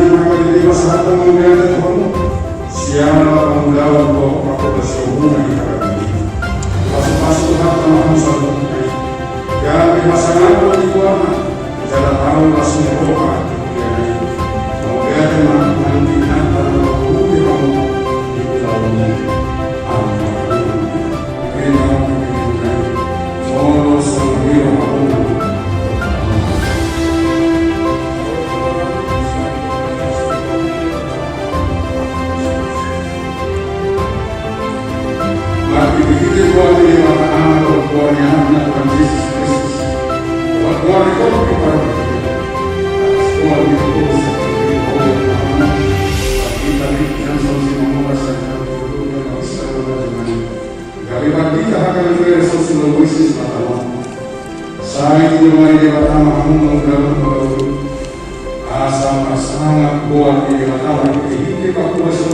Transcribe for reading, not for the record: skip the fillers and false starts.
nakakalipas sa lahat ng mga ginagawa mo. Siya ang nakapanglawan ko ako na siya muna ikakabili. Pasok-pasok lahat ng mga sa buhay. Kaya may masangan ko ang ikuwanan. Kaya natawag na sumuko ka. Kaya naman tinata na mabuhay ang ikaw mo. Ang mga solo sa mga ako na Bibigyan ko ang mga anak o buwan niya na Tuhan Jesus Kristus. At buwan ito ang ipagpapagod. At buwan ito sa pagpapagod na anak. At itanit sa mga sa pagpapagod na sa pagpapagod. Galiban kita akan Yesus Kristus na tawag. Sa ito naman ay batama ang mga pagpapagod. Asama-sama buwan ay batama. Hindi pa kuha sa